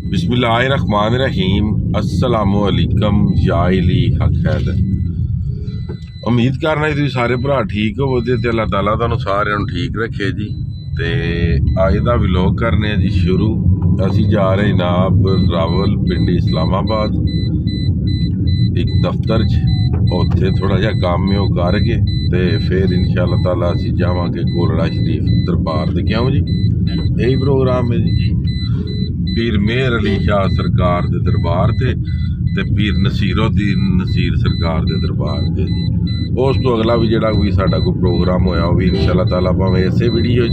बिस्मिल्लाहिर्रहमानिर्रहीम अस्सलामुअलैकुम या इली हक हैदर। उम्मीद करना जी सारे भरा ठीक हो ते अल्लाह ताला तुहानू सारिਆਂ ਨੂੰ ठीक रखे जी। ते अज का व्लॉग करने जी शुरू। असी जा रहे जनाब रावल पिंडी इस्लामाबाद एक दफ्तर च, उत्थे थोड़ा जिहा काम है वो करके ते फिर इंशाअल्लाह ताला असी जावांगे कोलड़ा शरीफ दरबार ते। क्यों जी यही प्रोग्राम है जी। पीर मेहर अली शाह सरकार के दरबार से पीर नसीरुद्दीन नसीर सरकार के दरबार से जी। उस तो अगला भी जोड़ा कोई साडा कोई प्रोग्राम होया वो भी इंशाअल्लाह ताला भावें इसे वीडियो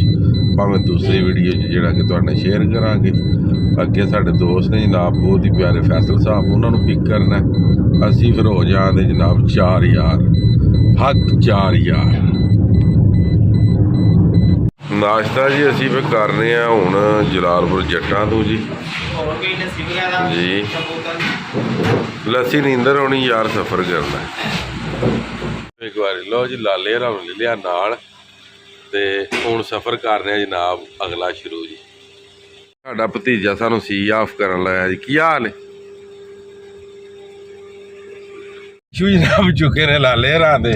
भावें दूसरी वीडियो जोड़ा कि तुहाडे शेयर करांगे। अगे साडे दोस्त ने जनाब बहुत ही प्यारे फैसल साहब, उन्होंने पिक करना। असी फिर हो जाते जनाब 4 यार हक 4 यार नाश्ता जी। असी फिर कर रहे हैं हूँ जलालपुर जट्टां तो जी। जी लस्सी नींदर होनी यार, सफ़र करना एक बार। लो जी लाले हराम ले लिया नाल ते हुण सफ़र कर रहे हैं जनाब अगला शुरू जी। साडा भतीजा सानू सी ऑफ करन लाया जी। की हाल है शू जनाब? चुके ने लाले हराम दे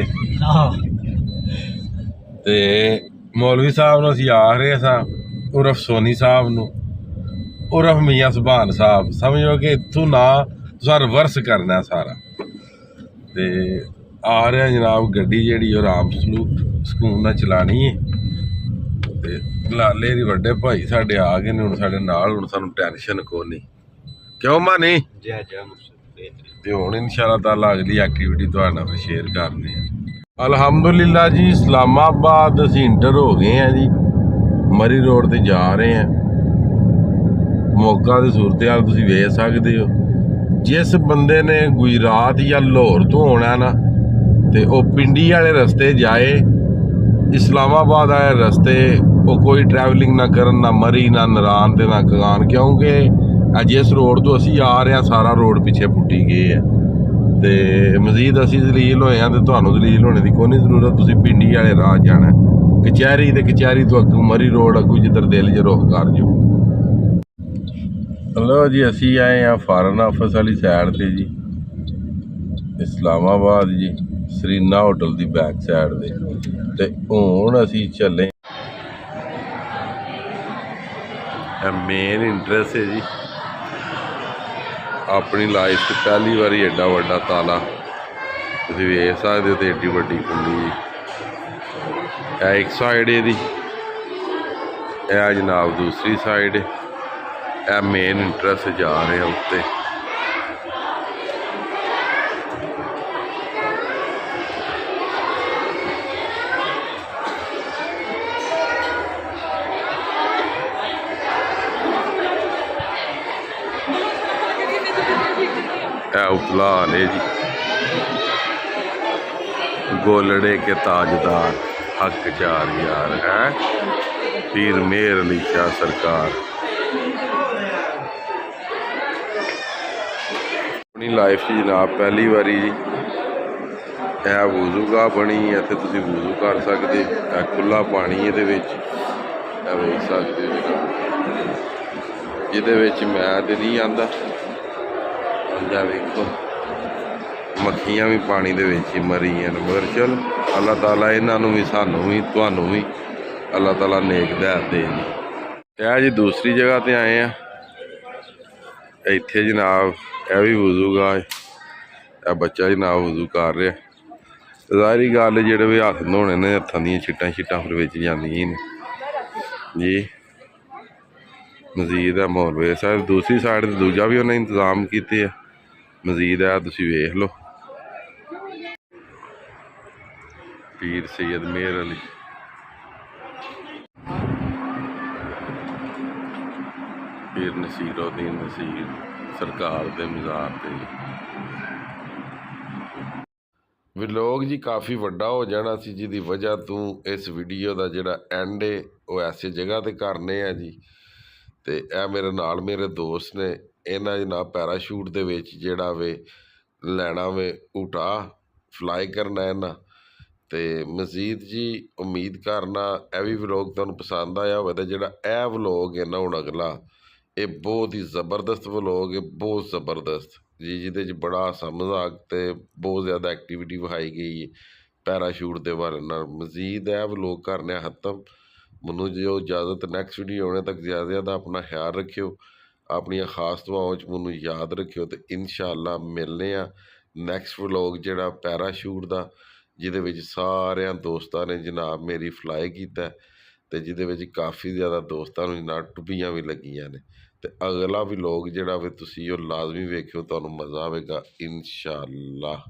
ते मौलवी साहब नूं असीं आख रहे सां, उर्फ सोनी साहब नूं, उर्फ मियाँ सुभान साहब। समझो कि इत्थों ना तुसां रिवर्स करना सारा। ते आ रहे जनाब गड्डी जिहड़ी आराम सकून नाल चलानी है। ते लाले दी वड्डे भाई साडे आ गए ने हुण साडे नाल, हुण सानूं टैंशन कोई नहीं। क्यों मानी ते हुण इंशाअल्लाह ताला अगली एक्टिविटी तुहाडे नाल शेयर करने हैं। अलहमदुलिल्लाह जी इस्लामाबाद असीं इंटर हो गए हैं जी। मरी रोड ते जा रहे हैं। मौका की सूरत हाल तुसीं वेख सकते हो। जिस बंदे ने गुजरात या लाहौर तो आना ना तो वह पिंडी वाले रस्ते जाए, इस्लामाबाद वाले रस्ते वो कोई ट्रैवलिंग ना करन, ना मरी ना नरान ते ना कगान। क्योंकि जिस रोड तो असीं आ रहे हैं सारा रोड पिछे पुट्टी गए है। तो मजीद असी दलील होए हैं तो तुहानू दलील होने की कोई नहीं जरूरत। तुसीं पिंडी वाले राह जाना, कचहरी ते कचहरी तो अगू मरी रोड अगू जिधर दिल च रुख कर जो। लो जी असी आए हैं फॉरन ऑफिस वाली साइड से जी, इस्लामाबाद जी, सरीना होटल की बैक साइड से। हुण असी चले मेन इंटरेस्ट है जी अपनी लाइफ से पहली बारी एडा वड्डा ताला तुसीं वेख सकदे हो। एड्डी वड्डी कुंडी जी, एक साइड है जनाब दूसरी साइड है। मेन इंटरेस्ट जा रहे हैं उत्ते। उपला हाल है जी। गोलड़े के ताजदार हक 4 यार है पीर मेहर अली शाह सरकार। अपनी लाइफ जनाब पहली बारी जी वूजूगाह बनी है। इत्थे तुसीं वूजू कर सकते, खुला पानी ये वेख सकते हो। ये मैं तो नहीं आंदा, वेखो मक्खियां भी पानी दे विच ही मरी हैं। मगर चल अल्लाह ताला इन्हों भी सानू भी तुहानू भी अल्लाह ताला नेक हिदायत दे जी। जी दूसरी जगह ते आए हैं, इत्थे जनाब यह भी वजूगा है। बच्चा जनाब वजू कर रहा। जाहरी गल जेह्ड़े भी हत्थ धोने ने, हत्थां दियां छिट्टां छिट्टां फिर बिच जांदियां जी। मजीद है मौलवी साहब दूसरी साइड ते दूजा भी उन्हें इंतजाम किए है। मजीद है तुसीं वेख लो। पीर सैयद मेहर अली पीर नसीरुद्दीन नसीर सरकार के मज़ार ते। व्लॉग जी काफ़ी वड्डा हो जाना सी, जिहदी वजह तो इस वीडियो का जिहड़ा एंड है वो ऐसी जगह ते करने हैं जी। ते ए मेरे नाल मेरे दोस्त ने, इन्हां जनाब पैराशूट दे विच जिहड़ा वे लैना वे उठा फ्लाई करना इन्हां। ते मजीद जी उम्मीद करना यह भी व्लॉग तुहानूं पसंद आया होवे। ते जिहड़ा यह व्लॉग है ना हुण अगला ਇਹ ਬਹੁਤ ਹੀ ਜ਼ਬਰਦਸਤ ਵਲੋਗ ਹੈ, ਬਹੁਤ ਜ਼ਬਰਦਸਤ ਜੀ, ਜਿਹਦੇ 'ਚ ਬੜਾ ਹਾਸਾ ਮਜ਼ਾਕ ਅਤੇ ਬਹੁਤ ਜ਼ਿਆਦਾ ਐਕਟੀਵਿਟੀ ਵਿਖਾਈ ਗਈ ਹੈ ਪੈਰਾਸ਼ੂਟ ਦੇ ਬਾਰੇ ਨਾਲ। ਮਜ਼ੀਦ ਇਹ ਵਲੋਗ ਕਰਨੇ ਆ ਖਤਮ। ਮੈਨੂੰ ਜੋ ਇਜਾਜ਼ਤ, ਨੈਕਸਟ ਵੀਡੀਓ ਆਉਣੇ ਤੱਕ ਜ਼ਿਆਦਾ ਜ਼ਿਆਦਾ ਆਪਣਾ ਖਿਆਲ ਰੱਖਿਓ, ਆਪਣੀਆਂ ਖਾਸ ਦੁਆਵਾਂ 'ਚ ਮੈਨੂੰ ਯਾਦ ਰੱਖਿਓ, ਅਤੇ ਇਨਸ਼ਾਅੱਲਾ ਮਿਲਨੇ ਆ ਨੈਕਸਟ ਵਲੋਗ ਜਿਹੜਾ ਪੈਰਾਸ਼ੂਟ ਦਾ, ਜਿਹਦੇ ਵਿੱਚ ਸਾਰਿਆਂ ਦੋਸਤਾਂ ਨੇ ਜਨਾਬ ਮੇਰੀ ਫਲਾਈ ਕੀਤਾ, ਅਤੇ ਜਿਹਦੇ ਵਿੱਚ ਕਾਫੀ ਜ਼ਿਆਦਾ ਦੋਸਤਾਂ ਨੂੰ ਜਨਾਬ ਟੁੱਬੀਆਂ ਵੀ ਲੱਗੀਆਂ ਨੇ। ਅਤੇ ਅਗਲਾ ਵਲੋਗ ਜਿਹੜਾ ਵੀ ਤੁਸੀਂ ਉਹ ਲਾਜ਼ਮੀ ਵੇਖਿਓ, ਤੁਹਾਨੂੰ ਮਜ਼ਾ ਆਵੇਗਾ ਇਨਸ਼ਾਅੱਲਾ।